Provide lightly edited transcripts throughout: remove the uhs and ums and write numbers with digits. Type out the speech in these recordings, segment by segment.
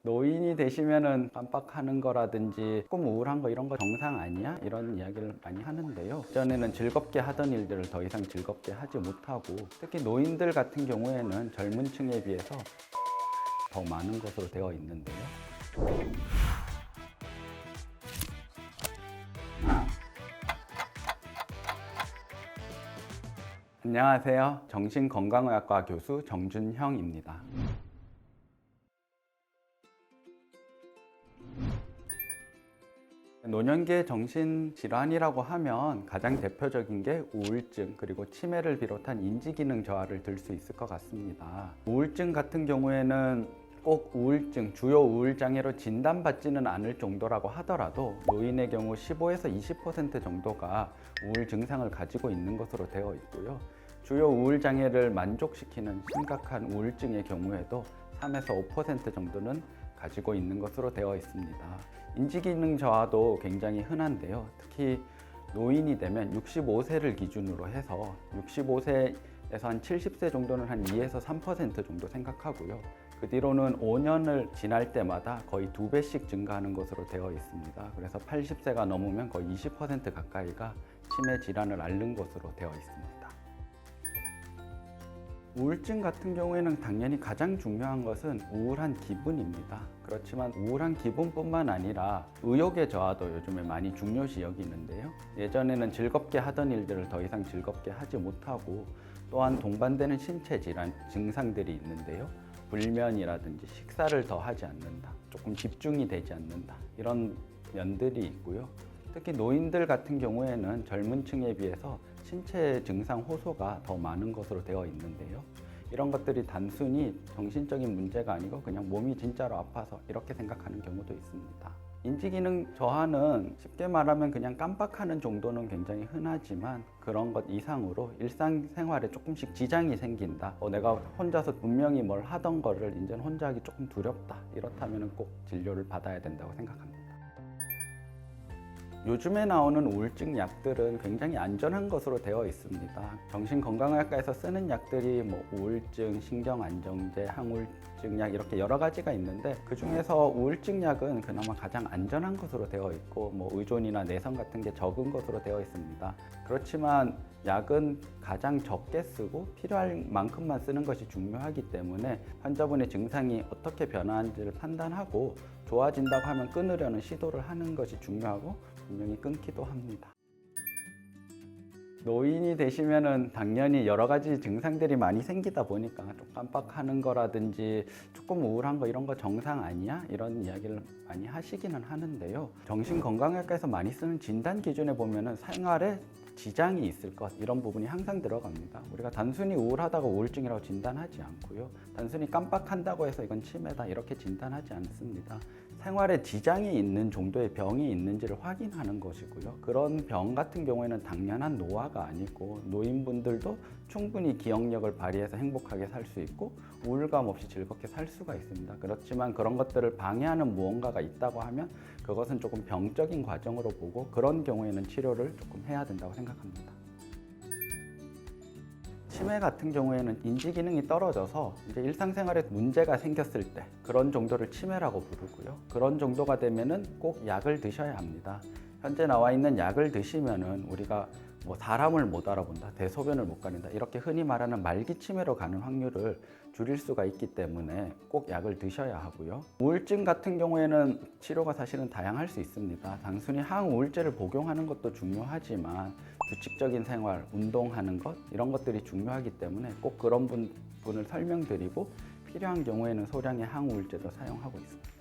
노인이 되시면은 깜빡하는 거라든지 조금 우울한 거 이런 거 정상 아니야? 이런 이야기를 많이 하는데요. 예전에는 즐겁게 하던 일들을 더 이상 즐겁게 하지 못하고 특히 노인들 같은 경우에는 젊은 층에 비해서 더 많은 것으로 되어 있는데요. 안녕하세요. 정신건강의학과 교수 정준형입니다. 노년기의 정신질환이라고 하면 가장 대표적인 게 우울증 그리고 치매를 비롯한 인지기능 저하를 들 수 있을 것 같습니다. 우울증 같은 경우에는 꼭 우울증, 주요 우울장애로 진단받지는 않을 정도라고 하더라도 노인의 경우 15에서 20% 정도가 우울 증상을 가지고 있는 것으로 되어 있고요. 주요 우울장애를 만족시키는 심각한 우울증의 경우에도 3에서 5% 정도는 가지고 있는 것으로 되어 있습니다. 인지기능 저하도 굉장히 흔한데요. 특히 노인이 되면 65세를 기준으로 해서 65세에서 한 70세 정도는 한 2에서 3% 정도 생각하고요. 그 뒤로는 5년을 지날 때마다 거의 2배씩 증가하는 것으로 되어 있습니다. 그래서 80세가 넘으면 거의 20% 가까이가 치매 질환을 앓는 것으로 되어 있습니다. 우울증 같은 경우에는 당연히 가장 중요한 것은 우울한 기분입니다. 그렇지만 우울한 기분뿐만 아니라 의욕의 저하도 요즘에 많이 중요시 여기는데요. 예전에는 즐겁게 하던 일들을 더 이상 즐겁게 하지 못하고 또한 동반되는 신체 질환 증상들이 있는데요. 불면이라든지 식사를 더 하지 않는다, 조금 집중이 되지 않는다 이런 면들이 있고요. 특히 노인들 같은 경우에는 젊은 층에 비해서 신체 증상 호소가 더 많은 것으로 되어 있는데요. 이런 것들이 단순히 정신적인 문제가 아니고 그냥 몸이 진짜로 아파서 이렇게 생각하는 경우도 있습니다. 인지기능 저하는 쉽게 말하면 그냥 깜빡하는 정도는 굉장히 흔하지만 그런 것 이상으로 일상생활에 조금씩 지장이 생긴다. 내가 혼자서 분명히 뭘 하던 거를 이제 혼자 하기 조금 두렵다. 이렇다면 꼭 진료를 받아야 된다고 생각합니다. 요즘에 나오는 우울증 약들은 굉장히 안전한 것으로 되어 있습니다. 정신건강의학과에서 쓰는 약들이 우울증, 신경안정제, 항우울증 약 이렇게 여러 가지가 있는데 그 중에서 우울증 약은 그나마 가장 안전한 것으로 되어 있고 의존이나 내성 같은 게 적은 것으로 되어 있습니다. 그렇지만 약은 가장 적게 쓰고 필요할 만큼만 쓰는 것이 중요하기 때문에 환자분의 증상이 어떻게 변화하는지를 판단하고 좋아진다고 하면 끊으려는 시도를 하는 것이 중요하고 분명히 끊기도 합니다. 노인이 되시면은 당연히 여러 가지 증상들이 많이 생기다 보니까 좀 깜빡하는 거라든지 조금 우울한 거 이런 거 정상 아니야? 이런 이야기를 많이 하시기는 하는데요. 정신건강의학과에서 많이 쓰는 진단 기준에 보면은 생활에 지장이 있을 것 이런 부분이 항상 들어갑니다. 우리가 단순히 우울하다고 우울증이라고 진단하지 않고요. 단순히 깜빡한다고 해서 이건 치매다 이렇게 진단하지 않습니다. 생활에 지장이 있는 정도의 병이 있는지를 확인하는 것이고요. 그런 병 같은 경우에는 당연한 노화가 아니고 노인분들도 충분히 기억력을 발휘해서 행복하게 살 수 있고 우울감 없이 즐겁게 살 수가 있습니다. 그렇지만 그런 것들을 방해하는 무언가가 있다고 하면 그것은 조금 병적인 과정으로 보고 그런 경우에는 치료를 조금 해야 된다고 생각합니다. 치매 같은 경우에는 인지기능이 떨어져서 이제 일상생활에 문제가 생겼을 때 그런 정도를 치매라고 부르고요. 그런 정도가 되면은 꼭 약을 드셔야 합니다. 현재 나와 있는 약을 드시면은 우리가 사람을 못 알아본다, 대소변을 못 가린다 이렇게 흔히 말하는 말기 치매로 가는 확률을 줄일 수가 있기 때문에 꼭 약을 드셔야 하고요. 우울증 같은 경우에는 치료가 사실은 다양할 수 있습니다. 단순히 항우울제를 복용하는 것도 중요하지만 규칙적인 생활, 운동하는 것 이런 것들이 중요하기 때문에 꼭 그런 부분을 설명드리고 필요한 경우에는 소량의 항우울제도 사용하고 있습니다.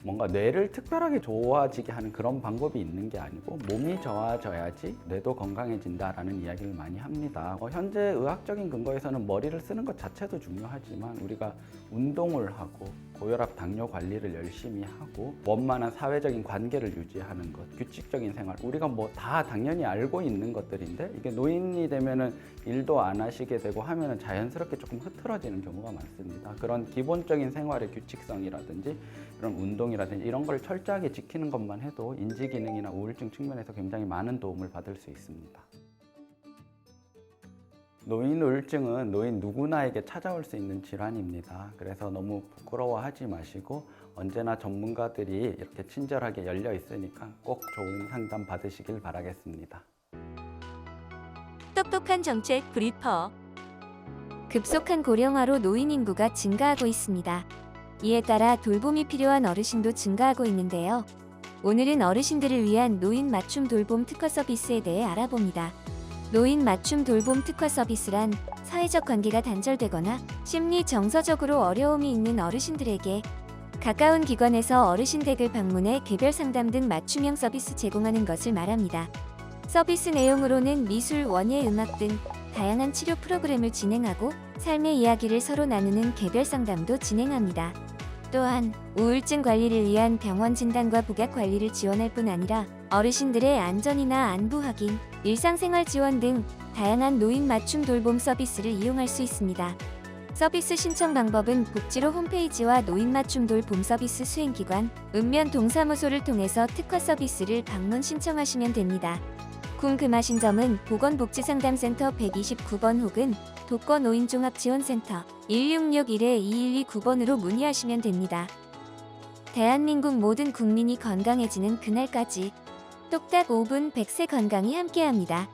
뭔가 뇌를 특별하게 좋아지게 하는 그런 방법이 있는 게 아니고 몸이 좋아져야지 뇌도 건강해진다라는 이야기를 많이 합니다. 현재 의학적인 근거에서는 머리를 쓰는 것 자체도 중요하지만 우리가 운동을 하고 고혈압, 당뇨 관리를 열심히 하고 원만한 사회적인 관계를 유지하는 것, 규칙적인 생활 우리가 다 당연히 알고 있는 것들인데 이게 노인이 되면은 일도 안 하시게 되고 하면은 자연스럽게 조금 흐트러지는 경우가 많습니다. 그런 기본적인 생활의 규칙성이라든지 이런 운동이라든지 이런 걸 철저하게 지키는 것만 해도 인지기능이나 우울증 측면에서 굉장히 많은 도움을 받을 수 있습니다. 노인 우울증은 노인 누구나에게 찾아올 수 있는 질환입니다. 그래서 너무 부끄러워하지 마시고 언제나 전문가들이 이렇게 친절하게 열려 있으니까 꼭 좋은 상담 받으시길 바라겠습니다. 똑똑한 정책 브리퍼. 급속한 고령화로 노인 인구가 증가하고 있습니다. 이에 따라 돌봄이 필요한 어르신도 증가하고 있는데요. 오늘은 어르신들을 위한 노인 맞춤 돌봄 특화 서비스에 대해 알아봅니다. 노인 맞춤 돌봄 특화 서비스란 사회적 관계가 단절되거나 심리 정서적으로 어려움이 있는 어르신들에게 가까운 기관에서 어르신 댁을 방문해 개별 상담 등 맞춤형 서비스 제공하는 것을 말합니다. 서비스 내용으로는 미술, 원예, 음악 등 다양한 치료 프로그램을 진행하고 삶의 이야기를 서로 나누는 개별 상담도 진행합니다. 또한 우울증 관리를 위한 병원 진단과 복약 관리를 지원할 뿐 아니라 어르신들의 안전이나 안부 확인, 일상생활 지원 등 다양한 노인 맞춤 돌봄 서비스를 이용할 수 있습니다. 서비스 신청 방법은 복지로 홈페이지와 노인 맞춤 돌봄 서비스 수행기관, 읍면 동사무소를 통해서 특화 서비스를 방문 신청하시면 됩니다. 궁금하신 점은 보건복지상담센터 129번 혹은 독거노인종합지원센터 1661-2129번으로 문의하시면 됩니다. 대한민국 모든 국민이 건강해지는 그날까지 똑딱 5분 100세 건강이 함께합니다.